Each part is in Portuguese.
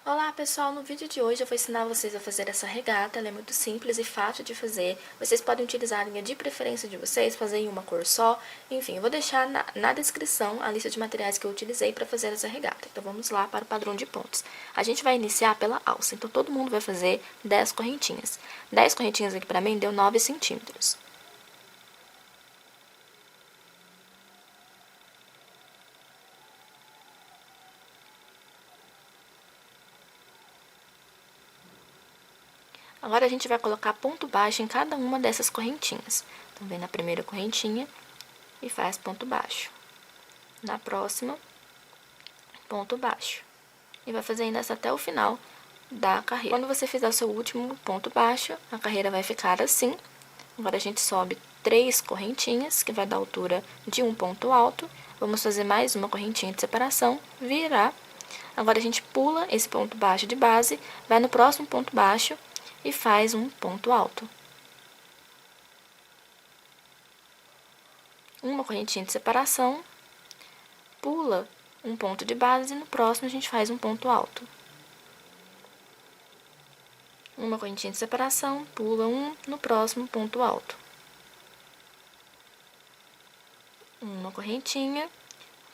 Olá pessoal, no vídeo de hoje eu vou ensinar vocês a fazer essa regata, ela é muito simples e fácil de fazer. Vocês podem utilizar a linha de preferência de vocês, fazer em uma cor só, enfim, eu vou deixar na descrição a lista de materiais que eu utilizei para fazer essa regata. Então vamos lá para o padrão de pontos. A gente vai iniciar pela alça, então todo mundo vai fazer 10 correntinhas. 10 correntinhas aqui para mim deu 9 centímetros. Agora, a gente vai colocar ponto baixo em cada uma dessas correntinhas. Então, vem na primeira correntinha e faz ponto baixo. Na próxima, ponto baixo. E vai fazendo essa até o final da carreira. Quando você fizer o seu último ponto baixo, a carreira vai ficar assim. Agora, a gente sobe 3 correntinhas, que vai dar altura de um ponto alto. Vamos fazer mais uma correntinha de separação, virar. Agora, a gente pula esse ponto baixo de base, vai no próximo ponto baixo e faz um ponto alto. Uma correntinha de separação, pula um ponto de base e no próximo a gente faz um ponto alto. Uma correntinha de separação, pula um, no próximo ponto alto. Uma correntinha,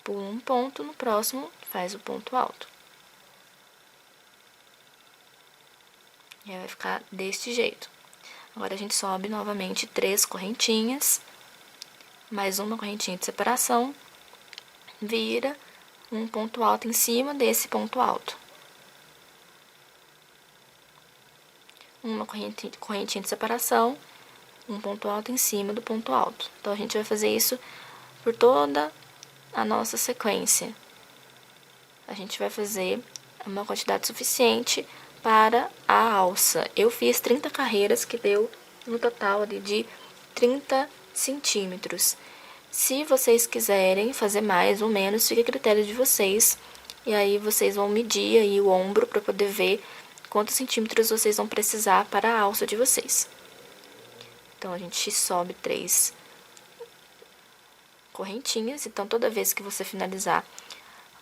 pula um ponto, no próximo faz o ponto alto. E aí vai ficar deste jeito. Agora, a gente sobe novamente 3 correntinhas, mais uma correntinha de separação, vira um ponto alto em cima desse ponto alto. Uma correntinha de separação, um ponto alto em cima do ponto alto. Então, a gente vai fazer isso por toda a nossa sequência. A gente vai fazer uma quantidade suficiente para a alça. Eu fiz 30 carreiras, que deu no total ali de 30 centímetros. Se vocês quiserem fazer mais ou menos, fica a critério de vocês. E aí, vocês vão medir aí o ombro para poder ver quantos centímetros vocês vão precisar para a alça de vocês. Então, a gente sobe 3 correntinhas. Então, toda vez que você finalizar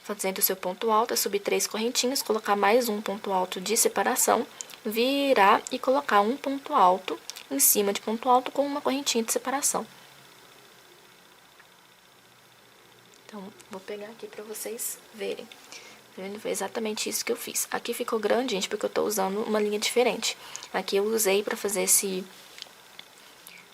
fazendo o seu ponto alto, é subir 3 correntinhas, colocar mais um ponto alto de separação, virar e colocar um ponto alto em cima de ponto alto com uma correntinha de separação. Então, vou pegar aqui pra vocês verem. Foi exatamente isso que eu fiz. Aqui ficou grande, gente, porque eu tô usando uma linha diferente. Aqui eu usei pra fazer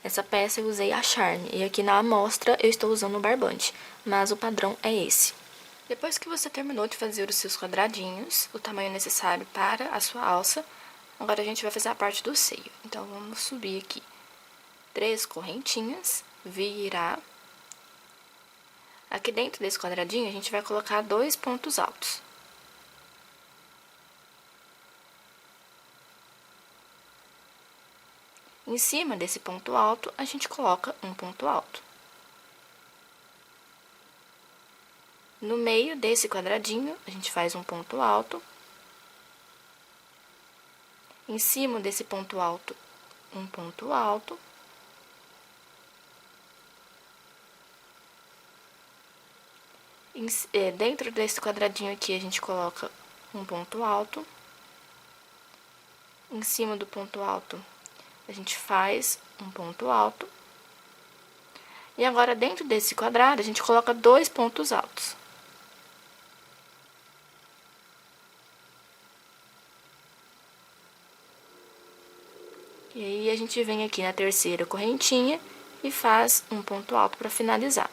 essa peça, eu usei a Charme. E aqui na amostra eu estou usando o barbante, mas o padrão é esse. Depois que você terminou de fazer os seus quadradinhos, o tamanho necessário para a sua alça, agora a gente vai fazer a parte do seio. Então, vamos subir aqui 3 correntinhas, virar. Aqui dentro desse quadradinho, a gente vai colocar 2 pontos altos. Em cima desse ponto alto, a gente coloca um ponto alto. No meio desse quadradinho, a gente faz um ponto alto. Em cima desse ponto alto, um ponto alto. Dentro desse quadradinho aqui, a gente coloca um ponto alto. Em cima do ponto alto, a gente faz um ponto alto. E agora, dentro desse quadrado, a gente coloca 2 pontos altos. E aí, a gente vem aqui na terceira correntinha e faz um ponto alto para finalizar.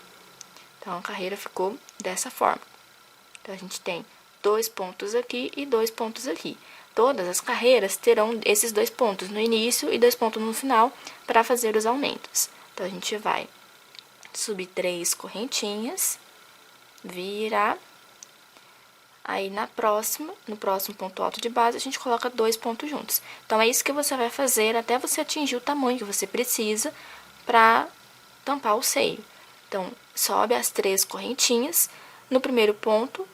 Então, a carreira ficou dessa forma. Então, a gente tem 2 pontos aqui e 2 pontos aqui. Todas as carreiras terão esses 2 pontos no início e 2 pontos no final para fazer os aumentos. Então, a gente vai subir 3 correntinhas, virar. Aí, no próximo ponto alto de base, a gente coloca 2 pontos juntos. Então, é isso que você vai fazer até você atingir o tamanho que você precisa para tampar o seio. Então, sobe as 3 correntinhas. No primeiro ponto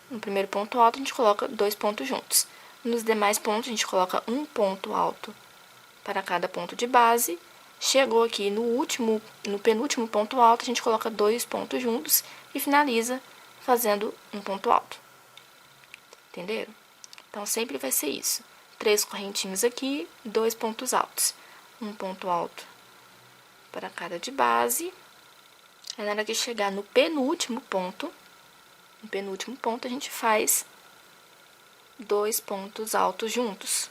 alto, a gente coloca 2 pontos juntos. Nos demais pontos, a gente coloca um ponto alto para cada ponto de base. Chegou aqui no penúltimo ponto alto, a gente coloca 2 pontos juntos e finaliza fazendo um ponto alto. Entenderam? Então, sempre vai ser isso. 3 correntinhas aqui, 2 pontos altos. Um ponto alto para cada de base. Aí, na hora que chegar no penúltimo ponto, a gente faz 2 pontos altos juntos.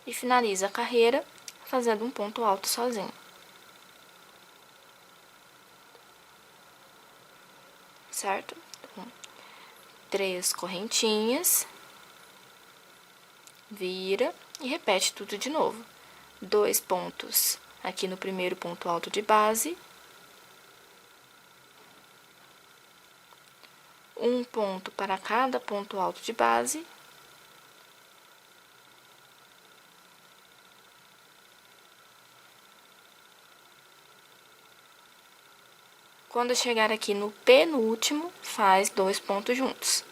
E finaliza a carreira fazendo um ponto alto sozinho. Certo? Então, 3 correntinhas, vira e repete tudo de novo. 2 pontos aqui no primeiro ponto alto de base, um ponto para cada ponto alto de base, quando chegar aqui no penúltimo, faz 2 pontos juntos.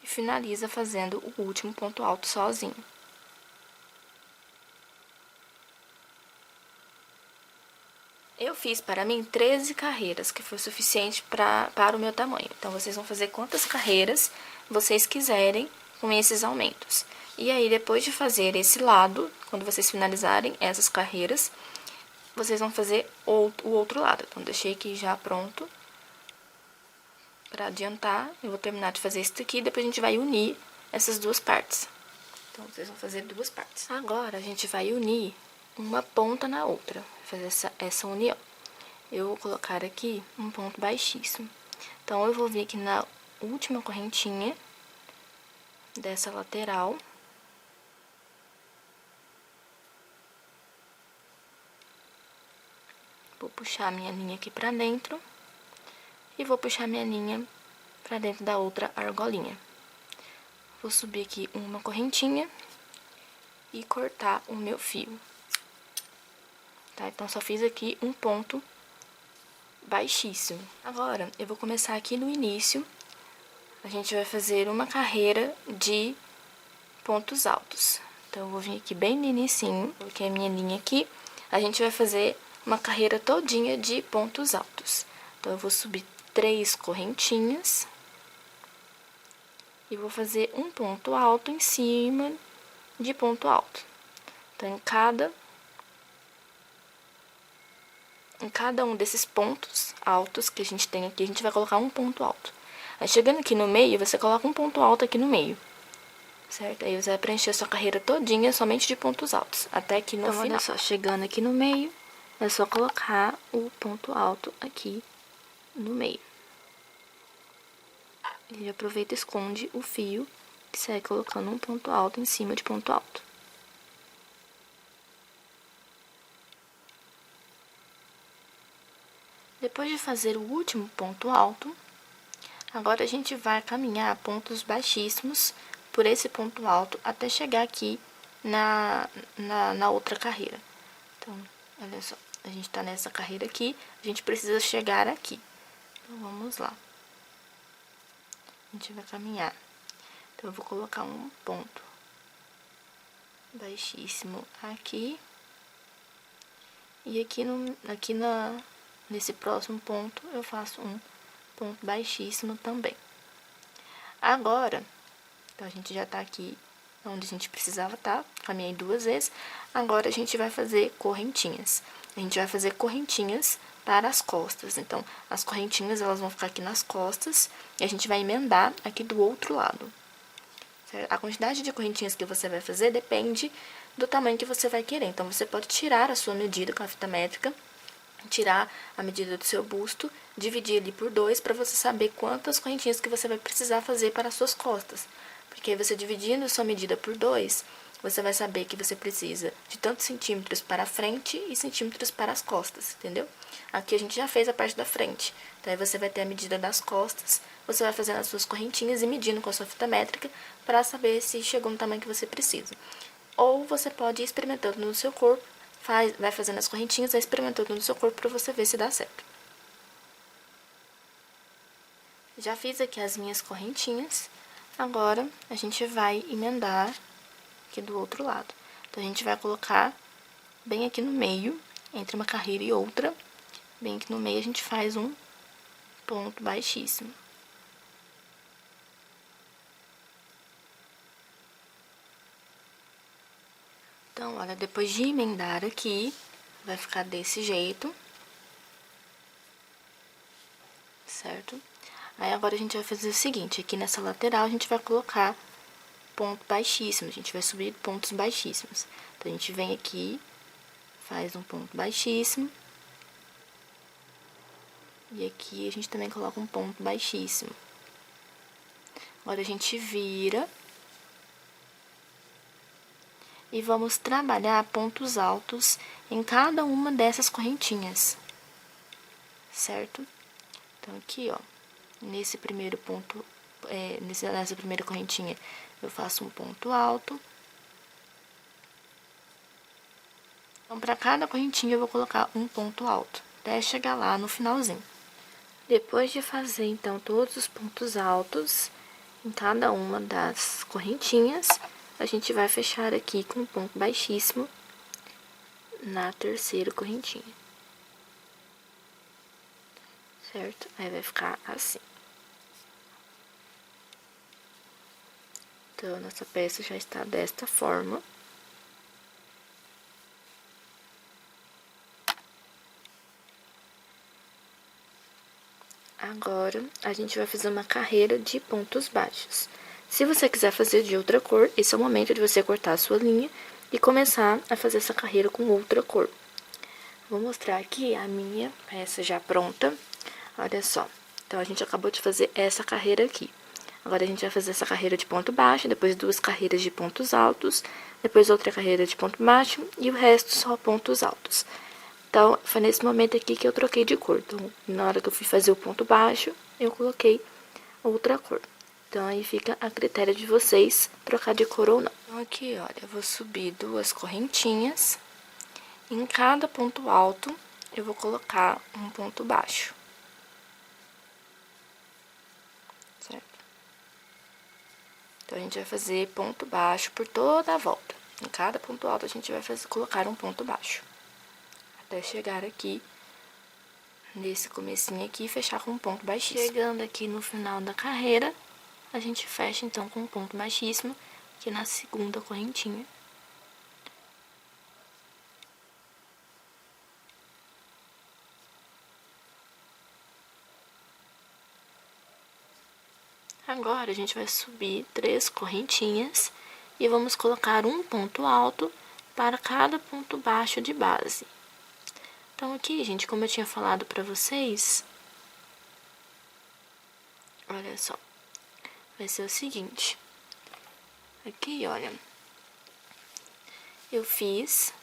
E finaliza fazendo o último ponto alto sozinho. Eu fiz para mim 13 carreiras, que foi o suficiente para o meu tamanho. Então, vocês vão fazer quantas carreiras vocês quiserem com esses aumentos. E aí, depois de fazer esse lado, quando vocês finalizarem essas carreiras, vocês vão fazer o outro lado. Então, deixei aqui já pronto para adiantar. Eu vou terminar de fazer isso aqui e depois a gente vai unir essas duas partes. Então, vocês vão fazer duas partes. Agora, a gente vai unir uma ponta na outra, fazer essa união. Eu vou colocar aqui um ponto baixíssimo. Então, eu vou vir aqui na última correntinha dessa lateral. Vou puxar minha linha aqui pra dentro e vou puxar minha linha pra dentro da outra argolinha. Vou subir aqui uma correntinha e cortar o meu fio. Tá? Então, só fiz aqui um ponto baixíssimo. Agora, eu vou começar aqui no início. A gente vai fazer uma carreira de pontos altos. Então, eu vou vir aqui bem no inicinho, coloquei a minha linha aqui. A gente vai fazer uma carreira todinha de pontos altos. Então, eu vou subir 3 correntinhas e vou fazer um ponto alto em cima de ponto alto. Então, em cada um desses pontos altos que a gente tem aqui, a gente vai colocar um ponto alto. Aí, chegando aqui no meio, você coloca um ponto alto aqui no meio, certo? Aí, você vai preencher a sua carreira todinha somente de pontos altos, até aqui no final. Então, olha só, chegando aqui no meio, é só colocar o ponto alto aqui no meio. E aproveita e esconde o fio, que sai colocando um ponto alto em cima de ponto alto. Depois de fazer o último ponto alto, agora a gente vai caminhar pontos baixíssimos por esse ponto alto até chegar aqui na outra carreira. Então, olha só, a gente tá nessa carreira aqui, a gente precisa chegar aqui. Então, vamos lá. A gente vai caminhar. Então, eu vou colocar um ponto baixíssimo aqui. E aqui nesse próximo ponto, eu faço um ponto baixíssimo também. Agora, então, a gente já tá aqui onde a gente precisava tá, caminhei 2 vezes. Agora, a gente vai fazer correntinhas. A gente vai fazer correntinhas para as costas. Então, as correntinhas, elas vão ficar aqui nas costas e a gente vai emendar aqui do outro lado. Certo? A quantidade de correntinhas que você vai fazer depende do tamanho que você vai querer. Então, você pode tirar a sua medida com a fita métrica, tirar a medida do seu busto, dividir ali por 2 para você saber quantas correntinhas que você vai precisar fazer para as suas costas. Porque você dividindo a sua medida por 2, você vai saber que você precisa de tantos centímetros para a frente e centímetros para as costas, entendeu? Aqui a gente já fez a parte da frente, então aí você vai ter a medida das costas, você vai fazendo as suas correntinhas e medindo com a sua fita métrica para saber se chegou no tamanho que você precisa. Ou você pode ir experimentando no seu corpo, vai fazendo as correntinhas, vai experimentando no seu corpo para você ver se dá certo. Já fiz aqui as minhas correntinhas. Agora, a gente vai emendar aqui do outro lado. Então, a gente vai colocar bem aqui no meio, entre uma carreira e outra, bem aqui no meio a gente faz um ponto baixíssimo. Então, olha, depois de emendar aqui, vai ficar desse jeito, certo? Aí, agora a gente vai fazer o seguinte, aqui nessa lateral a gente vai colocar ponto baixíssimo, a gente vai subir pontos baixíssimos. Então, a gente vem aqui, faz um ponto baixíssimo. E aqui a gente também coloca um ponto baixíssimo. Agora, a gente vira. E vamos trabalhar pontos altos em cada uma dessas correntinhas, certo? Então, aqui, ó, nesse primeiro ponto, nessa primeira correntinha, eu faço um ponto alto. Então, para cada correntinha, eu vou colocar um ponto alto, até chegar lá no finalzinho. Depois de fazer, então, todos os pontos altos em cada uma das correntinhas, a gente vai fechar aqui com um ponto baixíssimo na terceira correntinha. Certo? Aí vai ficar assim. Então, nossa peça já está desta forma. Agora, a gente vai fazer uma carreira de pontos baixos. Se você quiser fazer de outra cor, esse é o momento de você cortar a sua linha e começar a fazer essa carreira com outra cor. Vou mostrar aqui a minha peça já pronta. Olha só. Então, a gente acabou de fazer essa carreira aqui. Agora, a gente vai fazer essa carreira de ponto baixo, depois duas carreiras de pontos altos, depois outra carreira de ponto baixo e o resto só pontos altos. Então, foi nesse momento aqui que eu troquei de cor. Então, na hora que eu fui fazer o ponto baixo, eu coloquei outra cor. Então, aí fica a critério de vocês trocar de cor ou não. Então, aqui, olha, eu vou subir duas correntinhas. Em cada ponto alto, eu vou colocar um ponto baixo. Certo? Então, a gente vai fazer ponto baixo por toda a volta. Em cada ponto alto, a gente vai colocar um ponto baixo. Até chegar aqui, nesse comecinho aqui, e fechar com um ponto baixíssimo. Chegando aqui no final da carreira, a gente fecha, então, com um ponto baixíssimo, aqui na segunda correntinha. Agora, a gente vai subir 3 correntinhas e vamos colocar um ponto alto para cada ponto baixo de base. Então, aqui, gente, como eu tinha falado pra vocês, olha só, vai ser o seguinte. Aqui, olha, eu fiz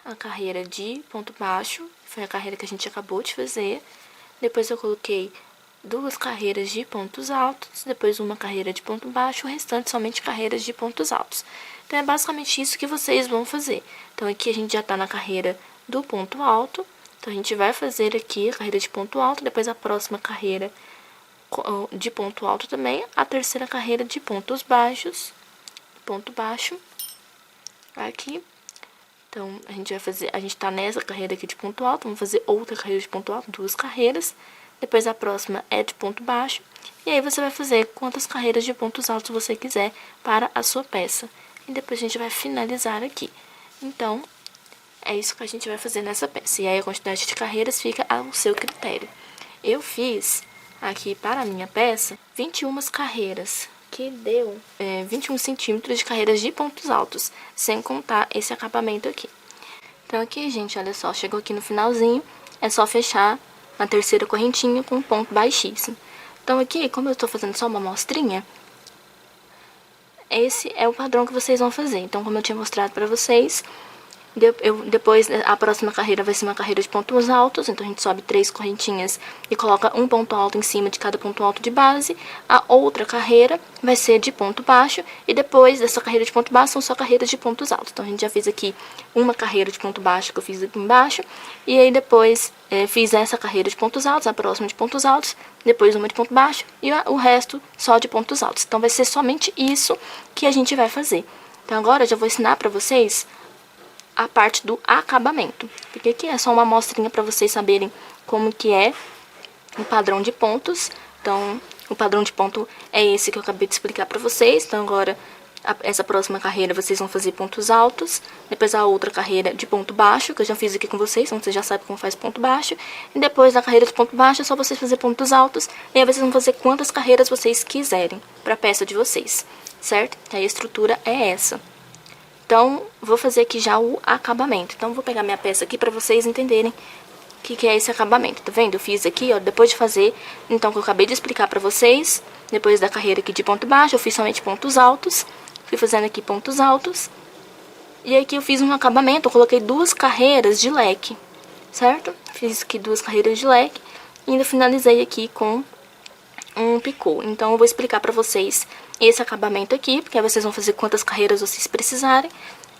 a carreira de ponto baixo, foi a carreira que a gente acabou de fazer. Depois eu coloquei duas carreiras de pontos altos, depois uma carreira de ponto baixo, o restante somente carreiras de pontos altos. Então, é basicamente isso que vocês vão fazer. Então, aqui a gente já tá na carreira do ponto alto. Então, a gente vai fazer aqui a carreira de ponto alto, depois a próxima carreira de ponto alto também, a terceira carreira de pontos baixos, ponto baixo, aqui. Então, a gente vai fazer, a gente tá nessa carreira aqui de ponto alto, vamos fazer outra carreira de ponto alto, duas carreiras, depois a próxima é de ponto baixo, e aí você vai fazer quantas carreiras de pontos altos você quiser para a sua peça. E depois a gente vai finalizar aqui. Então, é isso que a gente vai fazer nessa peça. E aí, a quantidade de carreiras fica ao seu critério. Eu fiz aqui para a minha peça 21 carreiras, que deu 21 centímetros de carreiras de pontos altos, sem contar esse acabamento aqui. Então, aqui, gente, olha só, chegou aqui no finalzinho, é só fechar a terceira correntinha com um ponto baixíssimo. Então, aqui, como eu estou fazendo só uma amostrinha, esse é o padrão que vocês vão fazer. Então, como eu tinha mostrado para vocês, Depois, a próxima carreira vai ser uma carreira de pontos altos, então a gente sobe 3 correntinhas e coloca um ponto alto em cima de cada ponto alto de base. A outra carreira vai ser de ponto baixo, e depois dessa carreira de ponto baixo são só carreiras de pontos altos. Então a gente já fez aqui uma carreira de ponto baixo que eu fiz aqui embaixo, e aí depois fiz essa carreira de pontos altos, a próxima de pontos altos, depois uma de ponto baixo e o resto só de pontos altos. Então vai ser somente isso que a gente vai fazer. Então agora eu já vou ensinar pra vocês a parte do acabamento, porque aqui é só uma amostrinha para vocês saberem como que é o padrão de pontos. Então, o padrão de ponto é esse que eu acabei de explicar para vocês. Então, agora, essa próxima carreira vocês vão fazer pontos altos, depois a outra carreira de ponto baixo, que eu já fiz aqui com vocês, então vocês já sabem como faz ponto baixo, e depois da carreira de ponto baixo é só vocês fazer pontos altos, e aí vocês vão fazer quantas carreiras vocês quiserem para a peça de vocês, certo? Então, a estrutura é essa. Então, vou fazer aqui já o acabamento. Então, vou pegar minha peça aqui pra vocês entenderem o que é esse acabamento. Tá vendo? Eu fiz aqui, ó, depois de fazer, então, que eu acabei de explicar pra vocês, depois da carreira aqui de ponto baixo, eu fiz somente pontos altos. Fui fazendo aqui pontos altos. E aqui eu fiz um acabamento, eu coloquei 2 carreiras de leque, certo? Fiz aqui 2 carreiras de leque e ainda finalizei aqui com um picô. Então, eu vou explicar pra vocês esse acabamento aqui, porque aí vocês vão fazer quantas carreiras vocês precisarem.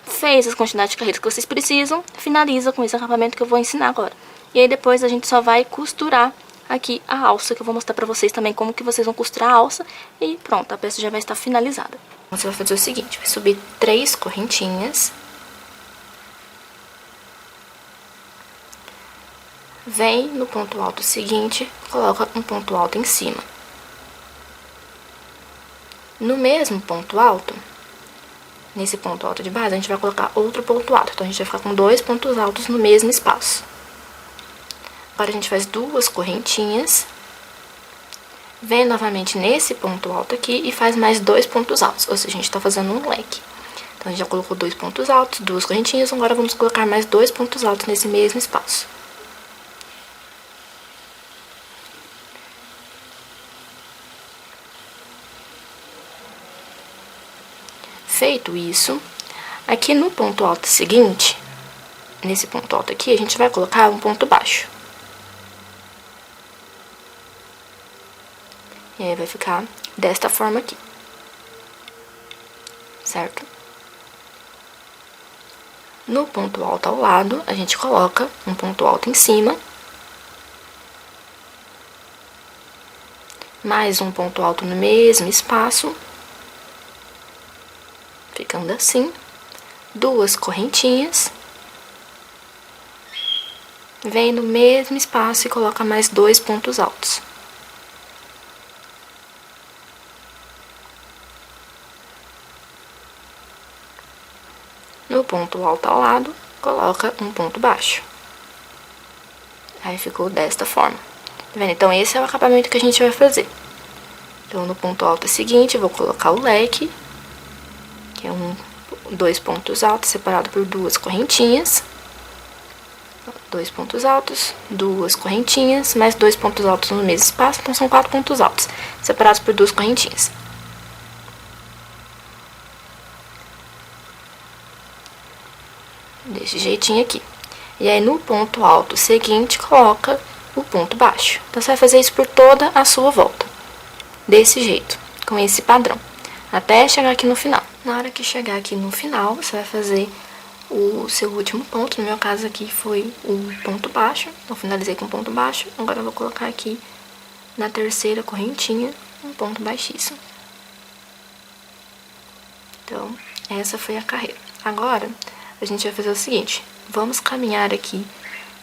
Fez as quantidades de carreiras que vocês precisam, finaliza com esse acabamento que eu vou ensinar agora. E aí depois a gente só vai costurar aqui a alça, que eu vou mostrar pra vocês também como que vocês vão costurar a alça. E pronto, a peça já vai estar finalizada. Você vai fazer o seguinte, vai subir 3 correntinhas. Vem no ponto alto seguinte, coloca um ponto alto em cima. No mesmo ponto alto, nesse ponto alto de base, a gente vai colocar outro ponto alto. Então, a gente vai ficar com 2 pontos altos no mesmo espaço. Agora, a gente faz 2 correntinhas. Vem novamente nesse ponto alto aqui e faz mais 2 pontos altos. Ou seja, a gente tá fazendo um leque. Então, a gente já colocou 2 pontos altos, 2 correntinhas. Agora, vamos colocar mais 2 pontos altos nesse mesmo espaço. Feito isso, aqui no ponto alto seguinte, nesse ponto alto aqui, a gente vai colocar um ponto baixo. E aí vai ficar desta forma aqui, certo? No ponto alto ao lado, a gente coloca um ponto alto em cima, mais um ponto alto no mesmo espaço, ficando assim, 2 correntinhas, vem no mesmo espaço e coloca mais 2 pontos altos. No ponto alto ao lado, coloca um ponto baixo. Aí ficou desta forma. Tá vendo? Então, esse é o acabamento que a gente vai fazer. Então, no ponto alto seguinte, eu vou colocar o leque, que é 2 pontos altos separado por 2 correntinhas. 2 pontos altos, 2 correntinhas, mais 2 pontos altos no mesmo espaço, então são 4 pontos altos, separados por 2 correntinhas. Desse jeitinho aqui. E aí, no ponto alto seguinte, coloca o ponto baixo. Então, você vai fazer isso por toda a sua volta. Desse jeito, com esse padrão. Até chegar aqui no final. Na hora que chegar aqui no final, você vai fazer o seu último ponto. No meu caso aqui foi o ponto baixo. Então, finalizei com ponto baixo. Agora, eu vou colocar aqui na terceira correntinha um ponto baixíssimo. Então, essa foi a carreira. Agora, a gente vai fazer o seguinte. Vamos caminhar aqui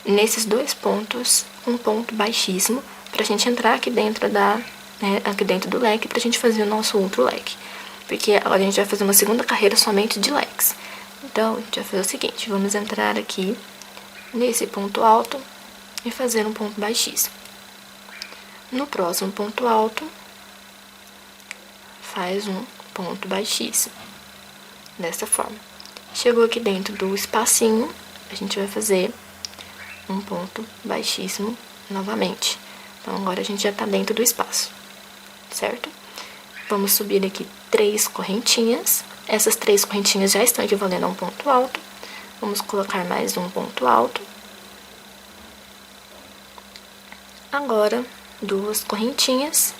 nesses 2 pontos, um ponto baixíssimo, pra gente entrar aqui dentro aqui dentro do leque, pra gente fazer o nosso outro leque. Porque agora a gente vai fazer uma segunda carreira somente de leques. Então, a gente vai fazer o seguinte, vamos entrar aqui nesse ponto alto e fazer um ponto baixíssimo. No próximo ponto alto, faz um ponto baixíssimo, dessa forma. Chegou aqui dentro do espacinho, a gente vai fazer um ponto baixíssimo novamente. Então, agora a gente já tá dentro do espaço, certo? Vamos subir aqui 3 correntinhas. Essas 3 correntinhas já estão equivalendo a um ponto alto. Vamos colocar mais um ponto alto. Agora, 2 correntinhas.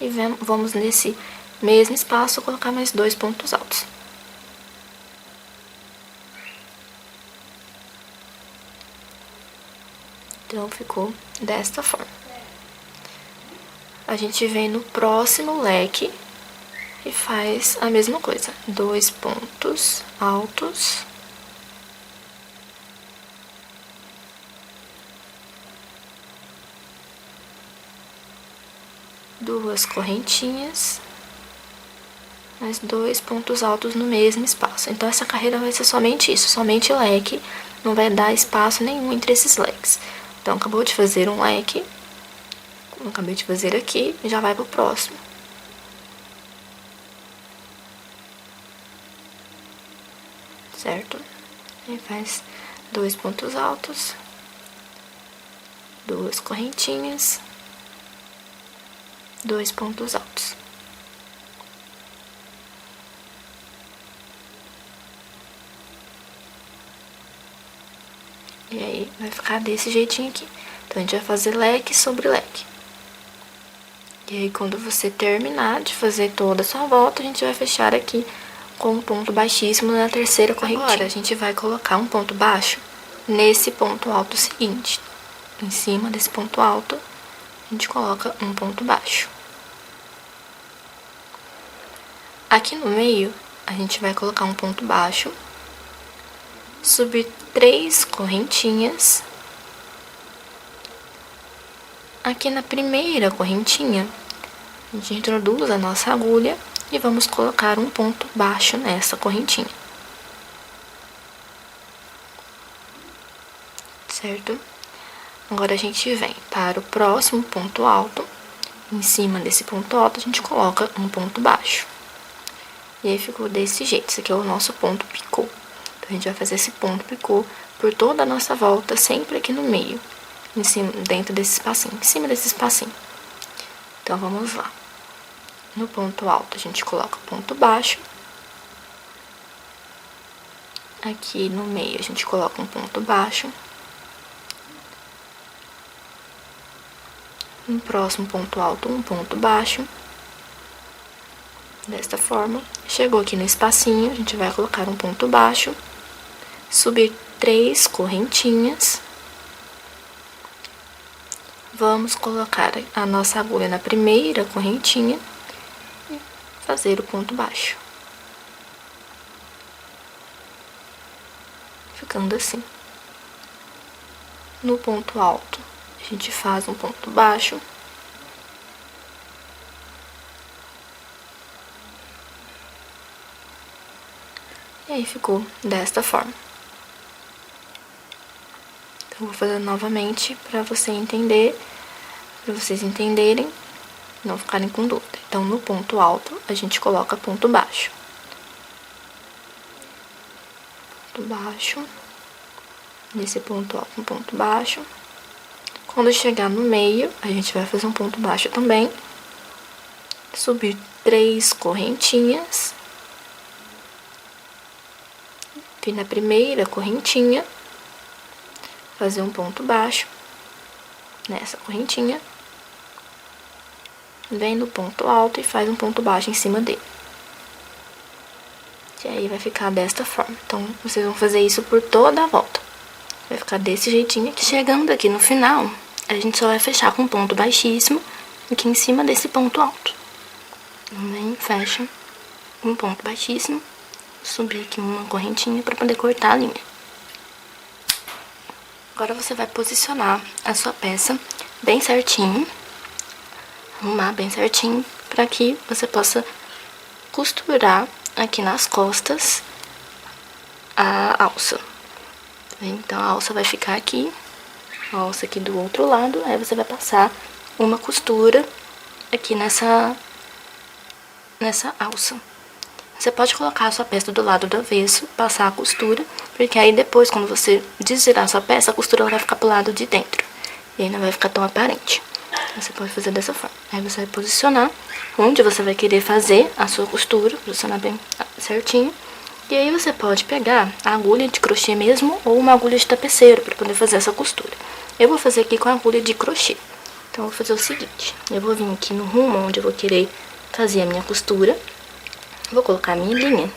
E vamos nesse mesmo espaço colocar mais 2 pontos altos. Então, ficou desta forma. A gente vem no próximo leque e faz a mesma coisa. 2 pontos altos. Duas correntinhas. Mais 2 pontos altos no mesmo espaço. Então, essa carreira vai ser somente isso, somente leque. Não vai dar espaço nenhum entre esses leques. Então, acabou de fazer um leque. Como eu acabei de fazer aqui, já vai pro próximo. Certo? Aí faz 2 pontos altos. 2 correntinhas. 2 pontos altos. E aí, vai ficar desse jeitinho aqui. Então, a gente vai fazer leque sobre leque. E aí, quando você terminar de fazer toda a sua volta, a gente vai fechar aqui com um ponto baixíssimo na terceira correntinha. Agora, a gente vai colocar um ponto baixo nesse ponto alto seguinte. Em cima desse ponto alto, a gente coloca um ponto baixo. Aqui no meio, a gente vai colocar um ponto baixo, subir 3 correntinhas. Aqui na primeira correntinha, a gente introduz a nossa agulha e vamos colocar um ponto baixo nessa correntinha. Certo? Agora, a gente vem para o próximo ponto alto. Em cima desse ponto alto, a gente coloca um ponto baixo. E aí, ficou desse jeito. Esse aqui é o nosso ponto picô. Então, a gente vai fazer esse ponto picô por toda a nossa volta, sempre aqui no meio. Em cima, dentro desse espacinho, em cima desse espacinho. Então, vamos lá. No ponto alto, a gente coloca ponto baixo. Aqui no meio, a gente coloca um ponto baixo. No próximo ponto alto, um ponto baixo. Desta forma. Chegou aqui no espacinho, a gente vai colocar um ponto baixo. Subir 3 correntinhas. Vamos colocar a nossa agulha na primeira correntinha e fazer o ponto baixo. Ficando assim. No ponto alto, a gente faz um ponto baixo. E aí, ficou desta forma. Então, vou fazer novamente para você entender, para vocês entenderem, não ficarem com dúvida. Então, no ponto alto, a gente coloca ponto baixo. Ponto baixo. Nesse ponto alto, um ponto baixo. Quando chegar no meio, a gente vai fazer um ponto baixo também. Subir 3 correntinhas. Vir na primeira correntinha. Fazer um ponto baixo nessa correntinha. Vem no ponto alto e faz um ponto baixo em cima dele. E aí, vai ficar desta forma. Então, vocês vão fazer isso por toda a volta. Vai ficar desse jeitinho aqui. Chegando aqui no final, a gente só vai fechar com um ponto baixíssimo aqui em cima desse ponto alto. Vem, fecha um ponto baixíssimo. Subir aqui uma correntinha para poder cortar a linha. Agora, você vai posicionar a sua peça bem certinho. Arrumar bem certinho para que você possa costurar aqui nas costas a alça. Então, a alça vai ficar aqui, a alça aqui do outro lado. Aí, você vai passar uma costura aqui nessa alça. Você pode colocar a sua peça do lado do avesso, passar a costura, porque aí depois, quando você desvirar a sua peça, a costura vai ficar pro lado de dentro. E aí não vai ficar tão aparente. Você pode fazer dessa forma. Aí você vai posicionar onde você vai querer fazer a sua costura, posicionar bem certinho. E aí você pode pegar a agulha de crochê mesmo ou uma agulha de tapeceiro para poder fazer essa costura. Eu vou fazer aqui com a agulha de crochê. Então, eu vou fazer o seguinte, eu vou vir aqui no rumo onde eu vou querer fazer a minha costura, vou colocar a minha linha.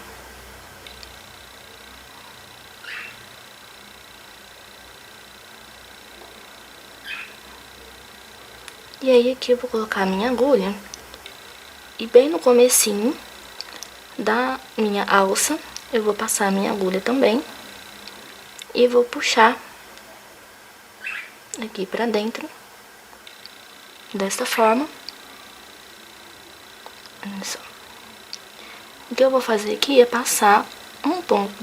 E aí, aqui eu vou colocar a minha agulha, e bem no comecinho da minha alça, eu vou passar a minha agulha também, e vou puxar aqui pra dentro, desta forma. Olha só. O que eu vou fazer aqui é passar um ponto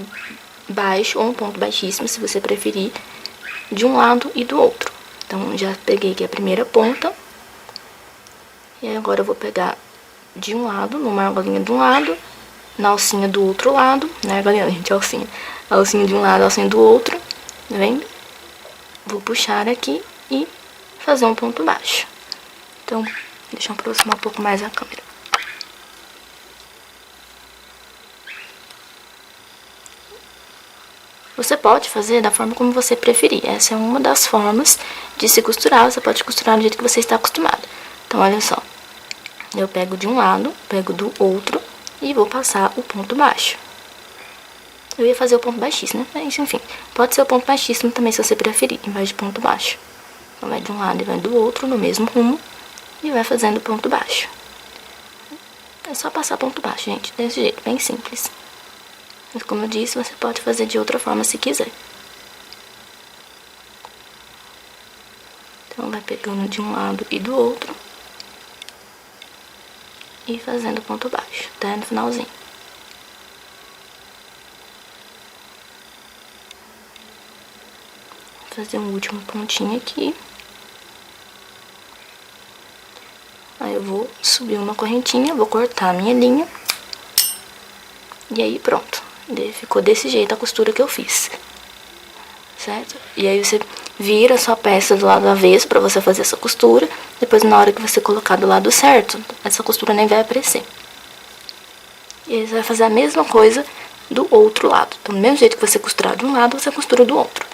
baixo ou um ponto baixíssimo, se você preferir, de um lado e do outro. Então, já peguei aqui a primeira ponta. E aí, agora eu vou pegar de um lado, numa argolinha de um lado, na alcinha do outro lado, na argolinha, gente, alcinha. Alcinha de um lado, alcinha do outro, tá vendo? Vou puxar aqui e fazer um ponto baixo. Então, deixa eu aproximar um pouco mais a câmera. Você pode fazer da forma como você preferir. Essa é uma das formas de se costurar. Você pode costurar do jeito que você está acostumado. Então, olha só. Eu pego de um lado, pego do outro e vou passar o ponto baixo. Eu ia fazer o ponto baixíssimo, né? Mas, enfim, pode ser o ponto baixíssimo também, se você preferir, em vez de ponto baixo. Então, vai de um lado e vai do outro, no mesmo rumo, e vai fazendo ponto baixo. É só passar ponto baixo, gente, desse jeito, bem simples. Mas, como eu disse, você pode fazer de outra forma se quiser. Então, vai pegando de um lado e do outro. E fazendo ponto baixo, até no finalzinho. Vou fazer um último pontinho aqui. Aí, eu vou subir uma correntinha, vou cortar a minha linha. E aí, pronto. Ficou desse jeito a costura que eu fiz, certo? E aí você vira a sua peça do lado avesso pra você fazer essa costura. Depois, na hora que você colocar do lado certo, essa costura nem vai aparecer. E aí você vai fazer a mesma coisa do outro lado. Então, do mesmo jeito que você costurar de um lado, você costura do outro.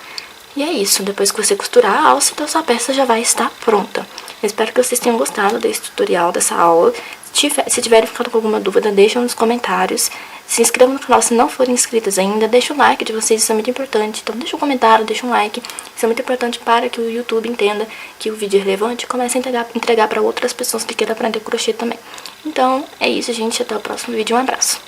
E é isso. Depois que você costurar a alça, então sua peça já vai estar pronta. Eu espero que vocês tenham gostado desse tutorial, dessa aula. Se tiverem ficado com alguma dúvida, deixem nos comentários. Se inscrevam no canal se não forem inscritos ainda. Deixa o like de vocês, isso é muito importante. Então deixa um comentário, deixa um like. Isso é muito importante para que o YouTube entenda que o vídeo é relevante e comece a entregar para outras pessoas que queiram aprender crochê também. Então é isso, gente. Até o próximo vídeo. Um abraço.